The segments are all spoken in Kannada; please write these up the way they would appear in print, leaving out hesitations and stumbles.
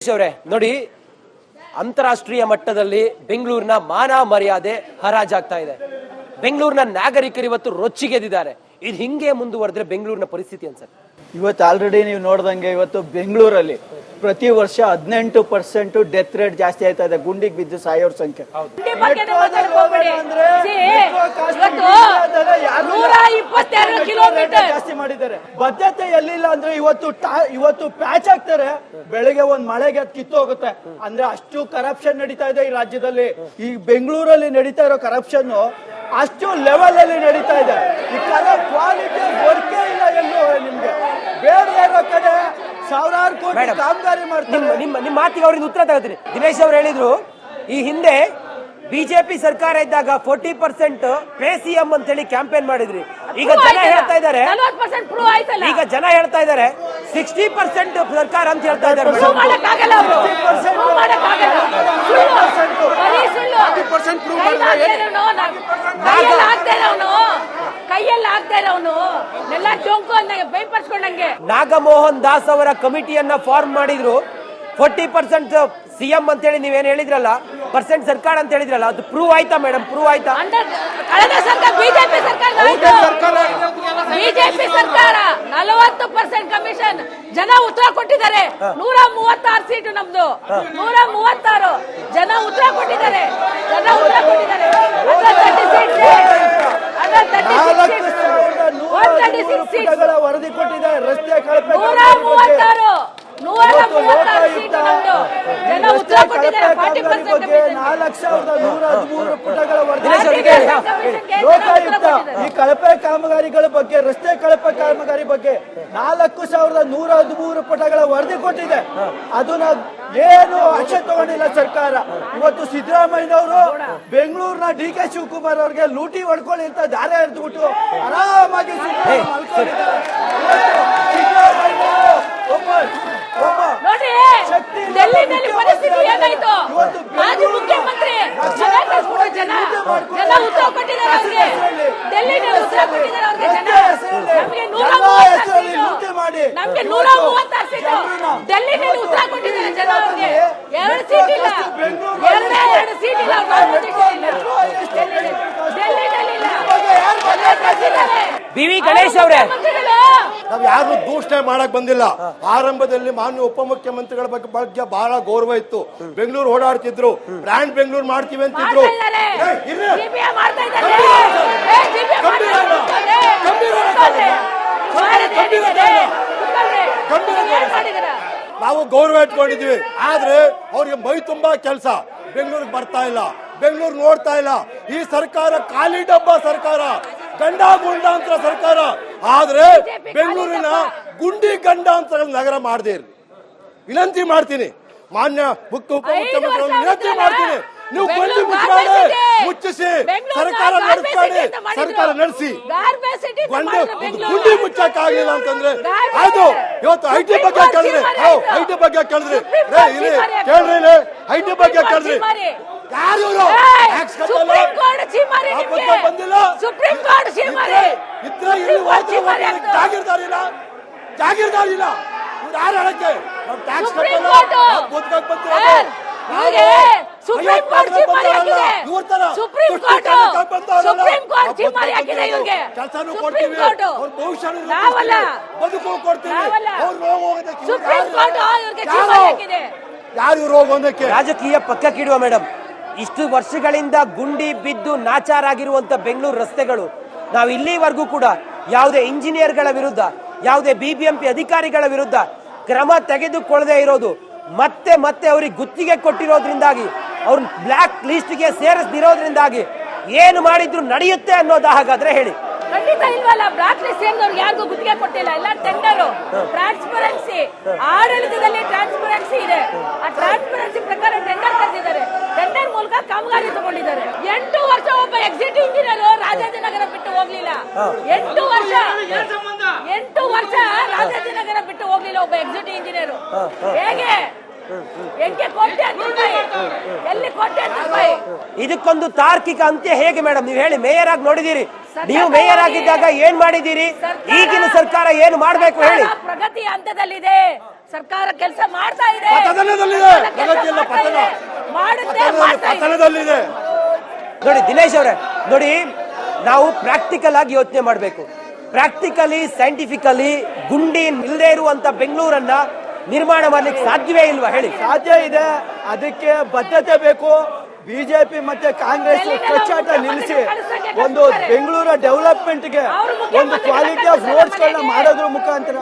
ದಿನೇಶ್ ಅವರೇ ನೋಡಿ, ಅಂತಾರಾಷ್ಟ್ರೀಯ ಮಟ್ಟದಲ್ಲಿ ಬೆಂಗಳೂರಿನ ಮಾನ ಮರ್ಯಾದೆ ಹರಾಜಾಗ್ತಾ ಇದೆ. ಬೆಂಗಳೂರಿನ ನಾಗರಿಕರು ಇವತ್ತು ರೊಚ್ಚಿಗೆದಿದ್ದಾರೆ. ಇದು ಹಿಂಗೆ ಮುಂದುವರೆದ್ರೆ ಬೆಂಗಳೂರಿನ ಪರಿಸ್ಥಿತಿ ಅನ್ಸುತ್ತೆ. ಇವತ್ತು ಆಲ್ರೆಡಿ ನೀವು ನೋಡ್ದಂಗೆ ಇವತ್ತು ಬೆಂಗಳೂರಲ್ಲಿ ಪ್ರತಿ ವರ್ಷ 18% ಡೆತ್ ರೇಟ್ ಜಾಸ್ತಿ ಆಯ್ತಾ ಇದೆ. ಗುಂಡಿಗೆ ಬಿದ್ದು ಸಾಯೋರ್ ಸಂಖ್ಯೆ. ಜಾಸ್ತಿ ಮಾಡಿದ್ದಾರೆ. ಬದ್ಧತೆ ಎಲ್ಲಿಲ್ಲ ಅಂದ್ರೆ ಇವತ್ತು ಪ್ಯಾಚ್ ಆಗ್ತಾರೆ, ಬೆಳಗ್ಗೆ ಒಂದ್ ಮಳೆಗೆ ಅದು ಕಿತ್ತು ಹೋಗುತ್ತೆ. ಅಂದ್ರೆ ಅಷ್ಟು ಕರಪ್ಷನ್ ನಡೀತಾ ಇದೆ ಈ ರಾಜ್ಯದಲ್ಲಿ. ಈ ಬೆಂಗಳೂರಲ್ಲಿ ನಡೀತಾ ಇರೋ ಕರಪ್ಷನ್ ಅಷ್ಟು ಲೆವೆಲ್ ಅಲ್ಲಿ ನಡೀತಾ ಇದೆ. ಈ ಕ್ವಾಲಿಟಿ ವರ್ಕೇ ಇಲ್ಲ ಎಲ್ಲೂ. ನಿಮ್ಗೆ ಬೇರೆ ಇರೋ ಕಡೆ ಸಾವಿರಾರು ಕೋಟಿ ಕಾಮಗಾರಿ ಮಾಡ್ತಾರೆ. ನಿಮ್ಮ ಮಾತಿಗೆ ಅವ್ರಿಂದ ಉತ್ತರ ತಗೋತೀನಿ. ದಿನೇಶ್ ಅವರು ಹೇಳಿದ್ರು, ಈ ಹಿಂದೆ ಬಿಜೆಪಿ ಸರ್ಕಾರ ಇದ್ದಾಗ 40% ಪೇ ಸಿಎಂ ಅಂತ ಹೇಳಿ ಕ್ಯಾಂಪೇನ್ ಮಾಡಿದ್ರಿ. ಈಗ ಜನ ಹೇಳ್ತಾ ಇದ್ದಾರೆ 60% ಸರ್ಕಾರ ಅಂತ ಹೇಳ್ತಾ ಇದ್ದಾರೆ. ನಾಗಮೋಹನ್ ದಾಸ್ ಅವರ ಕಮಿಟಿಯನ್ನ ಫಾರ್ಮ್ ಮಾಡಿದ್ರು. 40% ಸಿಎಂ ಅಂತ ಹೇಳಿ ನೀವೇನ್ ಹೇಳಿದ್ರಲ್ಲ, ಪರ್ಸೆಂಟ್ ಸರ್ಕಾರ ಅಂತ ಹೇಳಿದ್ರಲ್ಲ, ಅದು ಪ್ರೂವ್ ಆಯ್ತಾ ಮೇಡಮ್? ಪ್ರೂವ್ ಆಯ್ತಾ? ಬಿಜೆಪಿ ಸರ್ಕಾರ 40% ಕಮಿಷನ್. ಜನ ಉತ್ತರ ಕೊಟ್ಟಿದ್ದಾರೆ. 136 ಸೀಟು ನಮ್ದು. 136 ಜನ ಉತ್ತರ ಕೊಟ್ಟಿದ್ದಾರೆ. ವರದಿ ಕೊಟ್ಟಿದ್ದಾರೆ. ರಸ್ತೆ ಕಳಪೆ 136 4,113 ಪುಟಗಳ ವರದಿ. ಲೋಕಾಯುಕ್ತ ಈ ಕಳಪೆ ಕಾಮಗಾರಿಗಳ ಬಗ್ಗೆ, ರಸ್ತೆ ಕಳಪೆ ಕಾಮಗಾರಿ ಬಗ್ಗೆ 4,113 ಪುಟಗಳ ವರದಿ ಕೊಟ್ಟಿದೆ. ಅದನ್ನ ಏನು ಆಕ್ಷನ್ ತಗೊಂಡಿಲ್ಲ ಸರ್ಕಾರ. ಇವತ್ತು ಸಿದ್ದರಾಮಯ್ಯನವರು ಬೆಂಗಳೂರಿನ ಡಿ.ಕೆ. ಶಿವಕುಮಾರ್ ಅವರಿಗೆ ಲೂಟಿ ಹೊಡ್ಕೊಳ್ಳಿ ಅಂತ ದಾರ ಎರೆದ್ಬಿಟ್ಟು ಆರಾಮಾಗಿ ನೋಡಿ ಡೆಲ್ಲಿನಲ್ಲಿ ಪರಿಸ್ಥಿತಿ ಏನಾಯ್ತು? ಮಾಜಿ ಮುಖ್ಯಮಂತ್ರಿ ಜನ ಉತ್ತರ ಕೊಟ್ಟಿದ್ದಾರೆ ಅವ್ರಿಗೆ. ಡೆಲ್ಲಿನಲ್ಲಿ ಉತ್ತರ ಕೊಟ್ಟಿದ್ದಾರೆ ಅವ್ರಿಗೆ ಜನ. ನಮಗೆ 136 ಸೀಟು. ಡೆಲ್ಲಿನಲ್ಲಿ ಉತ್ತರ ಕೊಟ್ಟಿದ್ದಾರೆ ಜನ ಅವ್ರಿಗೆ. 2 ಸೀಟ್ ಇಲ್ಲ, 2 ಸೀಟ್ ಇಲ್ಲ. ಡೆಲ್ಲಿನಲ್ಲಿ ಬಿ.ವಿ. ಗಣೇಶ್ ಅವರೇ, ನಾವ್ ಯಾರು ದೂಷಣೆ ಮಾಡಕ್ ಬಂದಿಲ್ಲ. ಆರಂಭದಲ್ಲಿ ಮಾನ್ಯ ಉಪಮುಖ್ಯಮಂತ್ರಿಗಳ ಬಗ್ಗೆ ಬಹಳ ಗೌರವ ಇತ್ತು. ಬೆಂಗಳೂರು ಓಡಾಡ್ತಿದ್ರು, ಬ್ರ್ಯಾಂಡ್ ಬೆಂಗಳೂರು ಮಾಡ್ತೀವಿ ಅಂತಿದ್ರು. ನಾವು ಗೌರವ ಇಟ್ಕೊಂಡಿದ್ವಿ. ಆದ್ರೆ ಅವ್ರಿಗೆ ಮೈ ತುಂಬಾ ಕೆಲಸ. ಬೆಂಗಳೂರಿಗೆ ಬರ್ತಾ ಇಲ್ಲ, ಬೆಂಗಳೂರು ನೋಡ್ತಾ ಇಲ್ಲ. ಈ ಸರ್ಕಾರ ಖಾಲಿ ಡಬ್ಬ ಸರ್ಕಾರ, ಗಂಡ ಗುಂಡಾಂತರ ಸರ್ಕಾರ. ಆದ್ರೆ ಬೆಂಗಳೂರಿನ ಗುಂಡಿ ಗಂಡಾಂತರ ನಗರ ಮಾಡದೇ ಇರ್ಲಿ. ವಿನಂತಿ ಮಾಡ್ತೀನಿ, ಮಾನ್ಯ ಉಪಮುಖ್ಯಮಂತ್ರಿಗಳು ವಿನಂತಿ ಮಾಡ್ತೀನಿ, ನೀವು ಕೊಂಡಿ ಮುಚ್ಚಿಸಿ ಸರ್ಕಾರ ನಡೆಸಿ. ಗುಂಡಿ ಮುಚ್ಚಕ್ಕಾಗಲಿಲ್ಲ ಅಂತಂದ್ರೆ ಅದು ಇವತ್ತು ಐಟಿ ಬಗ್ಗೆ ಕೇಳಿದ್ರಿ, ಐಟಿ ಬಗ್ಗೆ ಕೇಳಿದ್ರಿ, ಐಟಿ ಬಗ್ಗೆ ಕೇಳಿದ್ರಿ. ಯಾರು ಬಂದಿಲ್ಲ ಇದ್ರೆ ಜಾಗೀರ್ದಾರಿಲ್ಲ ಯಾರು ಹೇಳಕ್ಕೆ ಟ್ಯಾಕ್ಸ್ ಕೆಲಸನೂ ಕೊಡ್ತೀವಿ, ಅವ್ರ ಭವಿಷ್ಯ ಬದುಕು ಕೊಡ್ತೀವಿ. ಯಾರು ರೋಗಕ್ಕೆ ರಾಜಕೀಯ ಪಕ್ಕಕ್ಕಿಡುವ ಮೇಡಮ್. ಇಷ್ಟು ವರ್ಷಗಳಿಂದ ಗುಂಡಿ ಬಿದ್ದು ನಾಚಾರಾಗಿರುವಂತ ಬೆಂಗಳೂರು ರಸ್ತೆಗಳು ನಾವು ಇಲ್ಲಿವರೆಗೂ ಕೂಡ ಯಾವುದೇ ಇಂಜಿನಿಯರ್ಗಳ ವಿರುದ್ಧ, ಯಾವುದೇ ಬಿಬಿಎಂಪಿ ಅಧಿಕಾರಿಗಳ ವಿರುದ್ಧ ಕ್ರಮ ತೆಗೆದುಕೊಳ್ಳದೆ ಇರೋದು, ಮತ್ತೆ ಮತ್ತೆ ಅವ್ರಿಗೆ ಗುತ್ತಿಗೆ ಕೊಟ್ಟಿರೋದ್ರಿಂದಾಗಿ, ಅವ್ರ ಬ್ಲಾಕ್ ಲಿಸ್ಟ್ಗೆ ಸೇರಿಸದಿರೋದ್ರಿಂದಾಗಿ ಏನು ಮಾಡಿದ್ರು ನಡೆಯುತ್ತೆ ಅನ್ನೋದು ಹಾಗಾದ್ರೆ ಹೇಳಿ. ಖಂಡಿತ ಇಲ್ವಲ್ಲ. ಬ್ಲಾಕ್ ಲಿಸ್ಟ್ ಸೇರಿದವ್ರಿಗೆ ಯಾರಿಗೂ ಗುತ್ತಿಗೆ ಕೊಟ್ಟಿಲ್ಲ. ಎಲ್ಲ ಟೆಂಡರ್, ಟ್ರಾನ್ಸ್ಪರೆನ್ಸಿ, ಆಡಳಿತದಲ್ಲಿ ಟ್ರಾನ್ಸ್ಪರೆನ್ಸಿ ಇದೆ. ಆ ಟ್ರಾನ್ಸ್ಪರೆನ್ಸಿ ಪ್ರಕಾರ ಟೆಂಡರ್ ಕರೆದಿದ್ದಾರೆ. ಟೆಂಡರ್ ಮೂಲಕ ಕಾಮಗಾರಿ ತಗೊಂಡಿದ್ದಾರೆ. 8 ವರ್ಷ ಒಬ್ಬ ಎಕ್ಸಿಕ್ಯೂಟಿವ್ ಇಂಜಿನಿಯರ್ ರಾಜಾಜಿನಗರ ಬಿಟ್ಟು ಹೋಗ್ಲಿಲ್ಲ. 8 ವರ್ಷ ರಾಜಾಜಿನಗರ ಬಿಟ್ಟು ಹೋಗ್ಲಿಲ್ಲ ಒಬ್ಬ ಎಕ್ಸಿಕ್ಯೂಟಿವ್ ಇಂಜಿನಿಯರ್. ಹೇಗೆ ಇದಕ್ಕೊಂದು ತಾರ್ಕಿಕ ಅಂತ್ಯ ಹೇಗೆ ಮೇಡಮ್? ನೀವು ಹೇಳಿ. ಮೇಯರ್ ಆಗಿ ನೋಡಿದಿರಿ, ನೀವು ಮೇಯರ್ ಆಗಿದ್ದಾಗ ಏನ್ ಮಾಡಿದಿರಿ? ಈಗಿನ ಸರ್ಕಾರ ಏನು ಮಾಡಬೇಕು ಹೇಳಿ? ಪ್ರಗತಿ ಹಂತದಲ್ಲಿದೆ. ಸರ್ಕಾರ ಕೆಲಸ ಮಾಡ್ತಾ ಇದೆ. ಕಷ್ಟದಲ್ಲಿದೆ. ನೋಡಿ ದಿನೇಶ್ ಅವರೇ, ನೋಡಿ ನಾವು ಪ್ರಾಕ್ಟಿಕಲ್ ಆಗಿ ಯೋಚನೆ ಮಾಡಬೇಕು. ಪ್ರಾಕ್ಟಿಕಲಿ ಸೈಂಟಿಫಿಕಲಿ ಗುಂಡಿ ಇಲ್ಲದೆ ಇರುವಂತ ಬೆಂಗಳೂರನ್ನ ನಿರ್ಮಾಣ ಮಾಡ್ಲಿಕ್ಕೆ ಸಾಧ್ಯವೇ ಇಲ್ವಾ ಹೇಳಿ? ಸಾಧ್ಯ ಇದೆ, ಅದಕ್ಕೆ ಬದ್ಧತೆ ಬೇಕು. ಬಿಜೆಪಿ ಮತ್ತೆ ಕಾಂಗ್ರೆಸ್ ಕಚ್ಚಾಟ ನಿಲ್ಲಿಸಿ ಒಂದು ಬೆಂಗಳೂರ ಡೆವಲಪ್ಮೆಂಟ್ಗೆ ಒಂದು ಕ್ವಾಲಿಟಿ ಆಫ್ ರೋಡ್ಸ್ ಗಳನ್ನ ಮಾಡೋದ್ರ ಮುಖಾಂತರ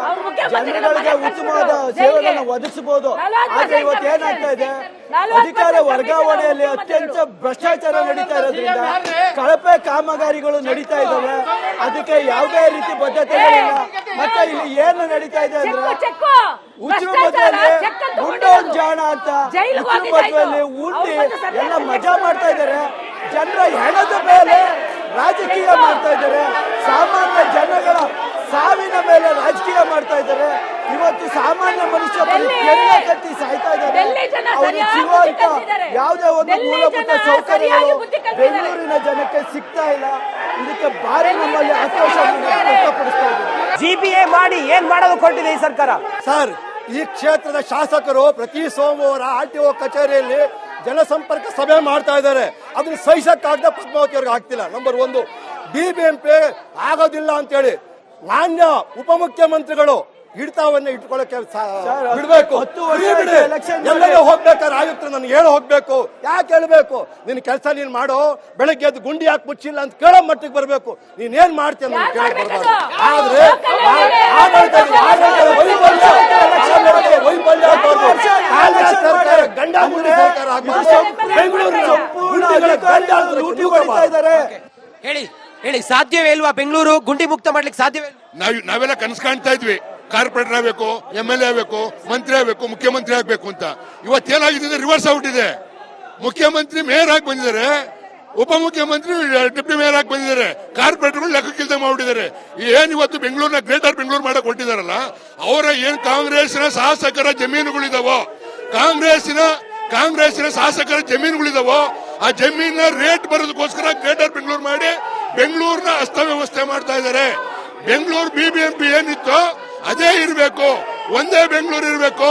ಜನಗಳಿಗೆ ಉತ್ತಮವಾದ ಸೇವೆಗಳನ್ನ ಒದಗಿಸಬಹುದು. ಆದ್ರೆ ಇವತ್ತು ಏನಾಗ್ತಾ ಇದೆ, ಅಧಿಕಾರ ವರ್ಗಾವಣೆಯಲ್ಲಿ ಅತ್ಯಂತ ಭ್ರಷ್ಟಾಚಾರ ನಡೀತಾ ಇರೋದ್ರಿಂದ ಕಳಪೆ ಕಾಮಗಾರಿಗಳು ನಡೀತಾ ಇದ್ದಾವೆ. ಅದಕ್ಕೆ ಯಾವುದೇ ರೀತಿ ಬದ್ಧತೆಗಳಿಲ್ಲ. ಮತ್ತೆ ಇಲ್ಲಿ ಏನು ನಡೀತಾ ಇದೆ ಅಂದ್ರೆ ಉಚಿತ ಮದುವೆಯಲ್ಲಿ ಉಂಡೋನ್ ಜಾಣ ಅಂತ ಉಚಿತ ಮದುವೆಯಲ್ಲಿ ಉಂಡಿ ಎಲ್ಲ ಮಜಾ ಮಾಡ್ತಾ ಇದ್ದಾರೆ. ಜನರ ಹೆಣದ ಮೇಲೆ ರಾಜಕೀಯ ಮಾಡ್ತಾ ಇದ್ದಾರೆ. ಸಾಮಾನ್ಯ ಜನಗಳ ಸಾವಿನ ಮೇಲೆ ರಾಜಕೀಯ ಮಾಡ್ತಾ ಇದ್ದಾರೆ. ಇವತ್ತು ಸಾಮಾನ್ಯ ಮನುಷ್ಯ ಕಟ್ಟಿ ಸಾಯ್ತಾ ಇದ್ದಾರೆ. ಅವರು ಸಿಗುವಂತ ಯಾವುದೇ ಒಂದು ಮೂಲಭೂತ ಸೌಕರ್ಯಗಳು ಬೆಂಗಳೂರಿನ ಜನಕ್ಕೆ ಸಿಗ್ತಾ ಇಲ್ಲ. ಇದಕ್ಕೆ ಭಾರಿ ನಮ್ಮಲ್ಲಿ ಆಕ್ರೋಶ ವ್ಯಕ್ತಪಡಿಸ್ತಾ ಇದ್ದಾರೆ. GBA ಮಾಡಿ ಏನ್ ಮಾಡೋದು ಕೊಟ್ಟಿದೆ ಈ ಸರ್ಕಾರ? ಸರ್, ಈ ಕ್ಷೇತ್ರದ ಶಾಸಕರು ಪ್ರತಿ ಸೋಮವಾರ RTO ಕಚೇರಿಯಲ್ಲಿ ಜನಸಂಪರ್ಕ ಸಭೆ ಮಾಡ್ತಾ ಇದ್ದಾರೆ. ಅದನ್ನ ಸಹಿಸಕ್ಕಾಗದೆ ಪದ್ಮಾವತಿ ಅವ್ರಿಗೆ ಆಗ್ತಿಲ್ಲ. ನಂಬರ್ 1 BBMP ಆಗೋದಿಲ್ಲ ಅಂತೇಳಿ ಮಾನ್ಯ ಉಪಮುಖ್ಯಮಂತ್ರಿಗಳು ಹಿಡಿತವನ್ನ ಇಟ್ಕೊಳ್ಳಕ್ಕೆ ಬಿಡ್ಬೇಕು. ಎಲ್ಲರೂ ಹೋಗ್ಬೇಕಾದ್ರೆ ಆಯುಕ್ತರು ನನ್ಗೆ ಹೇಳಿ ಹೋಗ್ಬೇಕು. ಯಾಕೆ ಹೇಳ್ಬೇಕು? ನಿನ್ ಕೆಲಸ ನೀನ್ ಮಾಡೋ, ಬೆಳಗ್ಗೆ ಎದ್ದು ಗುಂಡಿ ಯಾಕೆ ಮುಚ್ಚಿಲ್ಲ ಅಂತ ಕೇಳೋ ಮಟ್ಟಿಗೆ ಬರ್ಬೇಕು. ನೀನ್ ಏನ್ ಮಾಡ್ತೀಯ ಅಂತ ಕೇಳಕ್ ಬರ್ಬಾರ್ದು. ಆದ್ರೆ ವೈಫಲ್ಯ ಸರ್ಕಾರ ಗಂಡಾಗುಂಡಿ ಸರ್ಕಾರ ಹೇಳಿ ಸಾಧ್ಯವೇ ಇಲ್ವಾ? ಬೆಂಗಳೂರು ಗುಂಡಿ ಮುಕ್ತ ಮಾಡ್ಲಿಕ್ಕೆ ಸಾಧ್ಯವೇ ಇಲ್ವಾ? ನಾವೆಲ್ಲ ಕನಸು ಕಾಣ್ತಾ ಇದ್ವಿ, ಕಾರ್ಪೊರೇಟರ್ ಆಗಬೇಕು, MLA ಆಗಬೇಕು, ಮಂತ್ರಿ ಆಗಬೇಕು, ಮುಖ್ಯಮಂತ್ರಿ ಆಗಬೇಕು ಅಂತ. ಇವತ್ತೇನಾಗಿದೆ, ರಿವರ್ಸ್ ಔಟಿದೆ. ಮುಖ್ಯಮಂತ್ರಿ ಮೇಯರ್ ಆಗಿ ಬಂದಿದ್ದಾರೆ, ಉಪಮುಖ್ಯಮಂತ್ರಿ ಡೆಪ್ಯೂಟಿ ಮೇಯರ್ ಆಗಿ ಬಂದಿದ್ದಾರೆ, ಕಾರ್ಪೊರೇಟರ್ಗಳು ಲೆಕ್ಕಕ್ಕಿಲ್ದೆ ಮಾಡಿದ್ದಾರೆ. ಏನ್ ಇವತ್ತು ಬೆಂಗಳೂರಿನ ಗ್ರೇಟರ್ ಬೆಂಗಳೂರು ಮಾಡಕ್ ಹೊಟ್ಟಿದಾರಲ್ಲ, ಅವರ ಏನ್ ಕಾಂಗ್ರೆಸ್ನ ಶಾಸಕರ ಜಮೀನುಗಳಿದಾವೋ, ಕಾಂಗ್ರೆಸ್ನ ಶಾಸಕರ ಜಮೀನುಗಳಿದಾವೋ, ಆ ಜಮೀನ ರೇಟ್ ಬರೋದಕ್ಕೋಸ್ಕರ ಗ್ರೇಟರ್ ಬೆಂಗಳೂರು ಮಾಡಿ ಬೆಂಗಳೂರಿನ ಅಸ್ತವ್ಯವಸ್ಥೆ ಮಾಡ್ತಾ ಇದ್ದಾರೆ. ಬೆಂಗಳೂರು BBMP ಏನಿತ್ತು ಅದೇ ಇರಬೇಕು, ಒಂದೇ ಬೆಂಗಳೂರು ಇರಬೇಕು.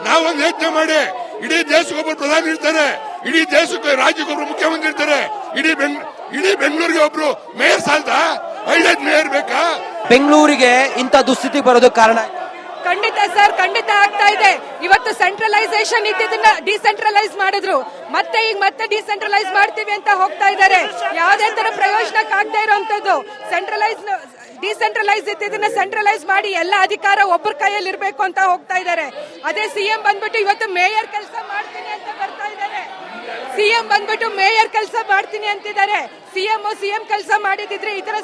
ನಾವೊಂದು ಯೋಚನೆ ಮಾಡಿ, ಇಡೀ ದೇಶಕ್ಕೊಬ್ಬರು ಪ್ರಧಾನಿ ಇರ್ತಾರೆ, ಇಡೀ ದೇಶಕ್ಕೆ ರಾಜ್ಯಕ್ಕೊಬ್ರು ಮುಖ್ಯಮಂತ್ರಿ ಇರ್ತಾರೆ, ಇಡೀ ಬೆಂಗಳೂರಿಗೆ ಒಬ್ರು ಮೇಯರ್ ಸಾಲ್ದ? 5 ಮೇಯರ್ ಬೇಕಾ? ಬೆಂಗಳೂರಿಗೆ ಇಂಥ ದುಸ್ಥಿತಿ ಬರೋದಕ್ಕೆ ಕಾರಣ ಖಂಡಿತ ಸರ್, ಖಂಡಿತ ಆಗ್ತಾ ಇದೆ. ಇವತ್ತು ಸೆಂಟ್ರಲೈಸೇಷನ್ ಇದ್ದಿದ್ದನ್ನ ಡಿಸೆಂಟ್ರಲೈಸ್ ಮಾಡಿದ್ರು, ಮತ್ತೆ ಡಿಸೆಂಟ್ರಲೈಸ್ ಮಾಡ್ತೀವಿ ಅಂತ ಹೋಗ್ತಾ ಇದ್ದಾರೆ. ಯಾವುದೇ ತರ ಪ್ರಯೋಜನಕ್ಕಾಗದೇ ಇರುವಂತದ್ದು. ಡಿಸೆಂಟ್ರಲೈಸ್ ಇದ್ದಿದ್ದನ್ನ ಸೆಂಟ್ರಲೈಸ್ ಮಾಡಿ ಎಲ್ಲ ಅಧಿಕಾರ ಒಬ್ಬರ ಕೈಯಲ್ಲಿ ಇರಬೇಕು ಅಂತ ಹೋಗ್ತಾ ಇದ್ದಾರೆ. ಅದೇ CM ಬಂದ್ಬಿಟ್ಟು ಇವತ್ತು ಮೇಯರ್ ಕೆಲಸ ಮಾಡ್ತೀನಿ ಅಂತ ಬರ್ತಾ ಇದ್ದಾರೆ. CM ಬಂದ್ಬಿಟ್ಟು ಮೇಯರ್ ಕೆಲಸ ಮಾಡ್ತೀನಿ ಅಂತಿದ್ದಾರೆ. CM ಕೆಲಸ ಮಾಡಿದಿದ್ರೆ ಈ ತರ